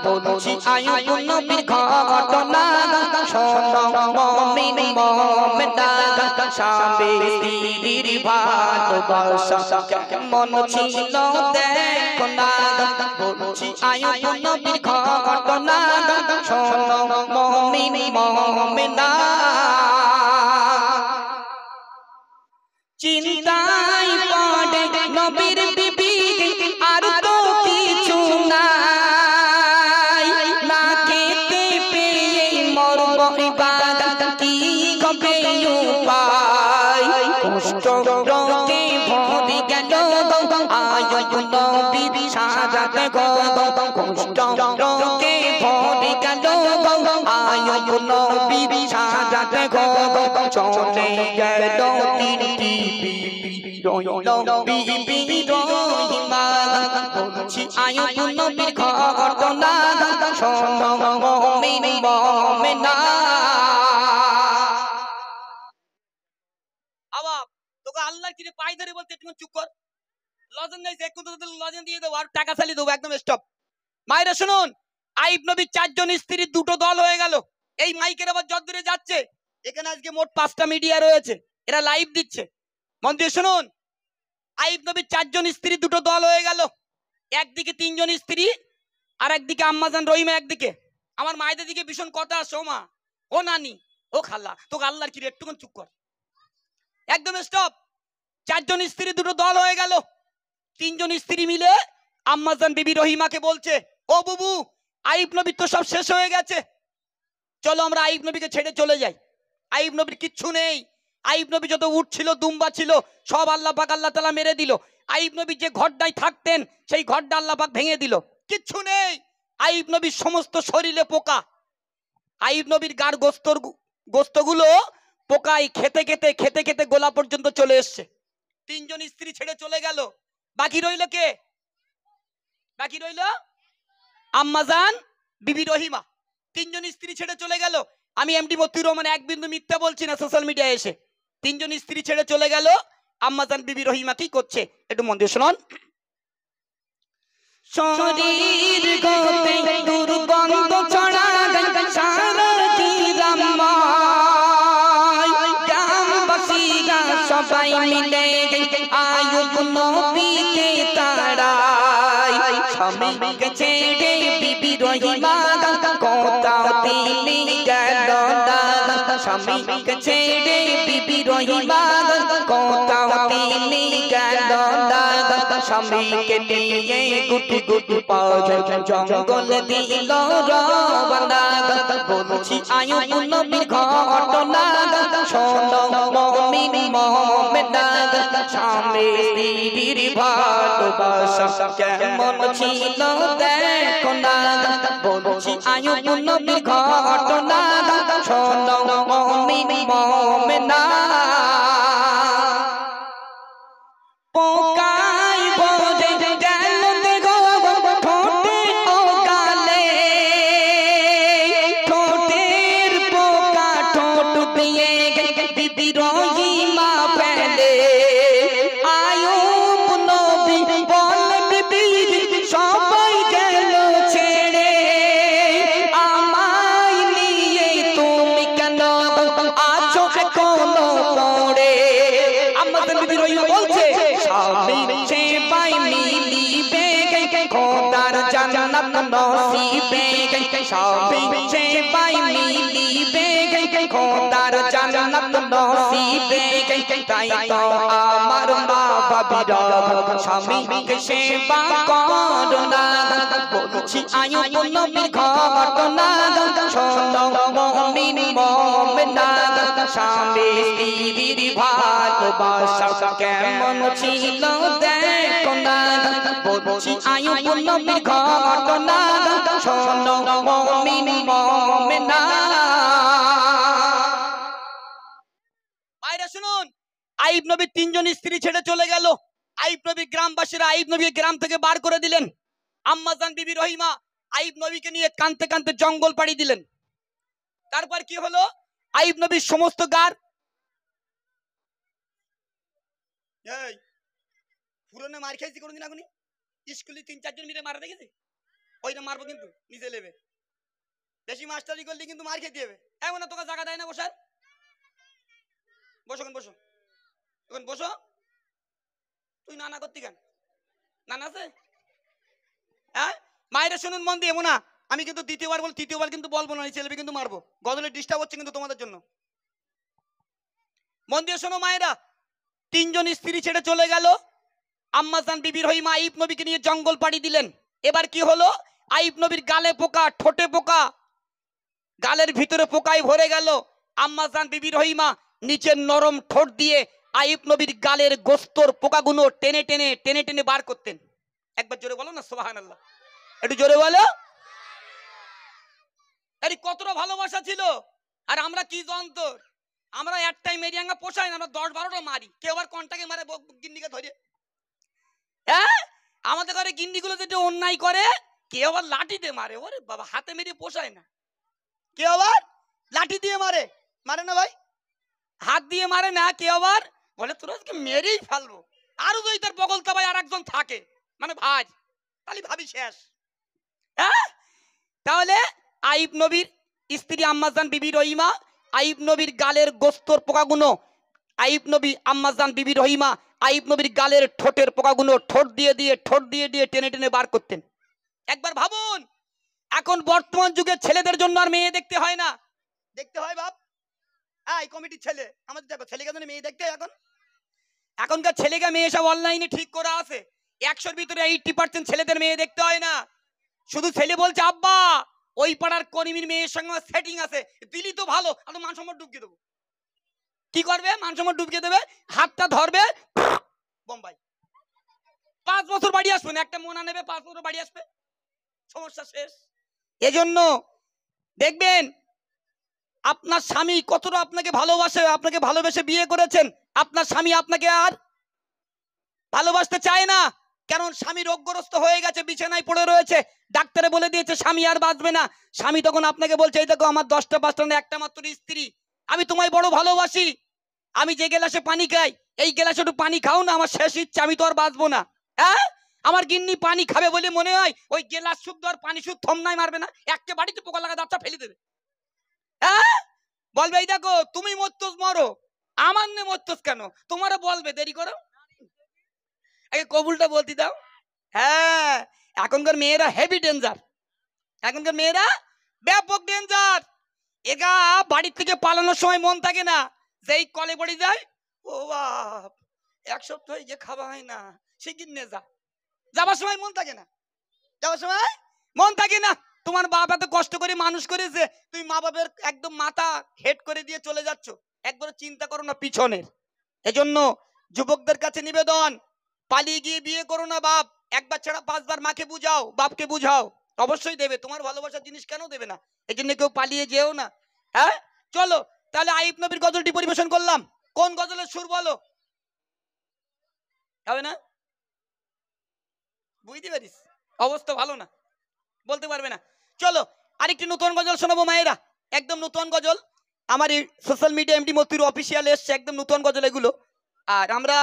বলছি আইব নবীর ঘটনা শোনো মুমিন মুমিনা। স্বামী স্ত্রীর ভালোবাসা কেমন ছিল দেখো না। বলছি আইব নবীর ঘটনা শোনো মুমিন মুমিনা। চিন্তায় পড়ে নবীর বিবি, আর তো কিছু নাই। না খেতে পেয়ে মরব ইবাদত কি হবে উপায়। কষ্ট রোগে ভরে গেল আইব নবীর সাজাতে গো। কষ্ট রোগে ভরে গেল আইব নবীর সাজাতে গো। চলে গেল 3টি বিবি, রইল বিবি রহিমা। বলছি আইব নবীর ঘটনা শোনো মুমিন মুমিনা। আবার তোকে আল্লাহর কিরে পাই ধরে বলতে একটু চুপ কর। লজেন নেই, একটু লজেন দিয়ে দেবো, আর টাকা চালিয়ে দেবো। একদম স্টপ। মায়েরা শুনুন, আইব নবীর 4 জন স্ত্রীর 2টো দল হয়ে গেল। এই মাইকের আবার যতদূরে যাচ্ছে, এখানে আজকে মোট 5টা মিডিয়া রয়েছে, এরা লাইভ দিচ্ছে, মন দিয়ে শুনুন। আইব নবীর 4 জন স্ত্রী 2টো দল হয়ে গেল। একদিকে 3 জন স্ত্রী, আর একদিকে আম্মাজান রহিমা একদিকে। আমার মায়েদের দিকে ভীষণ কথা আসে, ও মা, ও নানি, ও খালা, তোকে আল্লাহর কি রে, একটুখানি চুপ কর, একদম স্টপ। 4 জন স্ত্রী 2টো দল হয়ে গেল। 3 জন স্ত্রী মিলে আম্মাজান বিবি রহিমাকে বলছে, ও বুবু, আইব নবীর তো সব শেষ হয়ে গেছে, চলো আমরা আইব নবীকে ছেড়ে চলে যাই। আইব নবীর কিচ্ছু নেই। আইব নবী যত উট ছিল, দুম্বা ছিল, সব আল্লাহ পাক আল্লাহ তাআলা মেরে দিল। আইব নবী যে ঘরটায় থাকতেন, সেই ঘরটা আল্লাহ পাক ভেঙে দিল, কিচ্ছু নেই। আইব নবীর সমস্ত শরীরে পোকা। আইব নবীর গার গোস্তগুলো পোকায় খেতে খেতে খেতে খেতে গোলা পর্যন্ত চলে এসছে। 3 জন স্ত্রী ছেড়ে চলে গেল। বাকি রইল কে? বাকি রইল আম্মাজান বিবি রহিমা। 3 জন স্ত্রী ছেড়ে চলে গেল। আমি এমডি মতিউর রহমান এক বিন্দু মিথ্যা বলছি না সোশ্যাল মিডিয়ায় এসে। 3 জন স্ত্রী ছেড়ে চলে গেল। আম্মাজান বিবি রহিমা কি করছে একটু মন দিয়ে শুনুন। শরীর গতে দুর্গন্ধ ছড়ায় সারা গ্রামময়, গ্রামবাসীরা সবাই মিলে আইব নবীকে তাড়ায়। স্বামীকে ছেড়ে বিবি রহিমা কোথাও তিনি গেল না। স্বামীকে ছেড়ে বিবি রহিমা কোথাও তিনি গেল না। স্বামীকে নিয়ে গুটি গুটি পায় জঙ্গল দিল রওনা। বলছি আইব নবীর ঘটনা, শোনো মুমিন মুমিনা। স্বামী স্ত্রীর ভালোবাসা কেমন ছিল দেখো না। বলছি আইব নবীর ঘটনা, শোনো মুমিন মুমিনা। পোকাই বোঝে গেল দেখো ঠোঁটে ও গালে, ঠোঁটের পোকা ঠোঁট দিয়ে বিবি রহিমা ফেলে। আইব নবী বলে বিবি সবাই গেল ছেড়ে, আমায় নিয়ে তুমি কেন আছো এখনো পড়ে। আম্মাজান বিবি রহিমা বলছে, স্বামী সেবাই মিলিবে খোদার জান্নাত নসিবে। স্বামী সেবাই মিলিবে খোদার জান্নাত নসিবে। তাই তো আমার মা বাবিরা স্বামীকে সেবা করো না। বলছি আইব নবীর ঘটনা, শোনো মুমিন মুমিনা। স্বামী স্ত্রীর ভালোবাসা কেমন ছিল দেখো না। বলছি আইব নবীর ঘটনা, শোনো মুমিন মুমিনা। ভাইরা শুনুন, আইব নবীর 3 জন স্ত্রী ছেড়ে চলে গেল। আইব নবীর গ্রামবাসীরা আইব নবীকে গ্রাম থেকে বার করে দিলেন। আম্মাজান বিবি রহিমা আইব নবীকে নিয়ে কানতে কানতে জঙ্গল পাড়ি দিলেন। তারপর কি হলো, আইব নবীর সমস্ত গার, এই পুরনো মার খাইছি কোনদিন আগুনি স্কুলে 3-4 জন মিলে মারা দেখেছি, ওইটা মারবো কিন্তু নিজে লেবে। বেশি মাস্টারি করলে কিন্তু মার খেতে হবে। এমন তোকে জায়গা দেয় না বসার, বসো বসো এখন বসো। তুই নানা করতি কেন? নানা আছে? হ্যাঁ মায়েরা শুনুন মন দিয়ে, না আমি কিন্তু তৃতীয়বার কিন্তু বলবো না, ছেলেবে কিন্তু মারবো। গজলে ডিস্টার্ব হচ্ছে কিন্তু তোমাদের জন্য। মন দিয়ে শোনো মায়েরা, 3 জন স্ত্রী ছেড়ে চলে গেল। আম্মাজান বিবি রহিমা আইব নবীকে নিয়ে জঙ্গল পাড়ি দিলেন। এবার কি হলো, আইব নবীর গালে পোকা, ঠোঁটে পোকা, গালের ভিতরে পোকায় ভরে গেল। আম্মাজান বিবি রহিমা নিচের নরম ঠোঁট দিয়ে আইব নবীর গালের গোস্তর পোকাগুলো টেনে টেনে টেনে টেনে বার করতেন। একবার জোরে বলো না সুবহানাল্লাহ, একটু জোরে বলো। আরে কতটা ভালোবাসা ছিল। আর আমরা কি যন্তর, আমরা একটাই মেরিয়াঙ্গা পোষাই না, আমরা 10-12টা মারি। কেউ আবার কন্টাকে মারে গিন্নিকে ধরে। হ্যাঁ আমাদের ঘরে গিন্নিগুলো যেটা অন্যায় করে, কেউ আবার লাঠিতে মারে। ওরে বাবা, হাতে মেরে পোষায় না। কেউ আবার লাঠি দিয়ে মারে, মারে না ভাই, হাত দিয়ে মারে না। কেউ আবার বলে তোরা আজকে মেরেই ফেলবো। আরো যদি তার বগলতা ভাই আর একজন থাকে, মানে ভাই, তাহলে ভাবি শেষ। হ্যাঁ তাহলে আইব নবীর স্ত্রী আম্মাজান বিবি রহিমা, আইব নবীর গালের গোস্তর পোকাগুলো, আইব নবী আম্মাজান বিবি রহিমা আইব নবীর গালের ঠোঁটের পোকাগুলো ঠোঁট দিয়ে দিয়ে টেনে টেনে বার করতেন। একবার ভাবুন, এখন বর্তমান যুগে ছেলেদের জন্য আর মেয়ে দেখতে হয় না। দেখতে হয় বাপ? এই কমিটির ছেলে আমাদের দেখো, ছেলেকে জন্য মেয়ে দেখতে হয় এখন? এখনকার ছেলেকে মেয়ে সব অনলাইনে ঠিক করা আছে। 100-র ভিতরে 80% ছেলেদের মেয়ে দেখতে হয় না। শুধু ছেলে বলছে আব্বা ওই পাড়ার করিমির মেয়ের সঙ্গে সেটিং আছে, দিলি তো ভালো, আমি মান সম্মান ডুবিয়ে দেবো। কি করবে? মান সম্মান ডুবিয়ে দেবে, হাতটা ধরবে, বোম্বাই। 5 বছর বাড়ি আসবে না, একটা মোনা নেবে, 5 বছর বাড়ি আসবে, সমস্যা শেষ। এজন্য দেখবেন আপনার স্বামী কতটা আপনাকে ভালোবাসে, আপনাকে ভালোবেসে বিয়ে করেছেন, আপনার স্বামী আপনাকে আর ভালোবাসতে চায় না। কারণ স্বামী রোগগ্রস্ত হয়ে গেছে, বিছানায় পড়ে রয়েছে, ডাক্তারে বলে দিয়েছে স্বামী আর বাঁচবে না। স্বামী তখন আপনাকে বলছে এই দেখো আমার 10টা 5টা না একটা মাত্র স্ত্রী, আমি তোমায় বড় ভালোবাসি, আমি যে গ্লাসে পানি খাই এই গ্লাসে একটু পানি খাও না, আমার শেষ ইচ্ছা, আমি তো আর বাঁচবো না। হ্যাঁ, আমার গিন্নি পানি খাবে বলে মনে হয় ওই গ্লাস শুদ্ধ আর পানি শুদ্ধ থমনায় মারবে না, একটা বাড়িতে পোকা লাগা দাঁতটা ফেলে দেবে। হ্যাঁ, বলবে এই দেখো তুমি মরতোস মরো, আমার নে মরতোস কেন, তোমারও বলবে দেরি করো, আগে কবুলটা বলতে দাও। হ্যাঁ, এখনকার মেয়েরা হেভি ডেঞ্জার, এখনকার মেয়েরা ব্যাপক ডেঞ্জার। এগা বাড়ির থেকে পালানোর সময় মন থাকে না, যেই কলে পড়ে যায় ও বাপ 1 সপ্তাহ যে খাওয়া হয় না, সে কিনে যাবার সময় মন থাকে না, যাওয়ার সময় মন থাকে না। তোমার বাপ এত কষ্ট করে মানুষ করেছে, তুমি মা বাপের একদম মাথা হেড করে দিয়ে চলে যাচ্ছ, একবার চিন্তা করো না পিছনের। এজন্য যুবকদের কাছে নিবেদন, পালিয়ে গিয়ে বিয়ে করো না বাপ, একবার ছাড়া 5 বার মাকে বুঝাও, বাপকে বুঝাও, অবশ্যই দেবে, তোমার ভালোবাসার জিনিস কেন দেবে না? এই জন্য কেউ পালিয়ে যেও না। হ্যাঁ, চলো তাহলে আইব নবীর গজলটি পরিবেশন করলাম। কোন গজলের সুর বলো? হবে না? বুঝতে পারিস অবস্থা ভালো না, বলতে পারবে না। চলো আরেকটি নতুন গজল শোনাবো মায়েরা, একদম নতুন গজল, আমার এই সোশ্যাল মিডিয়া এমডি মতির অফিসিয়াল এসছে, একদম নতুন গজল এগুলো। আর আমরা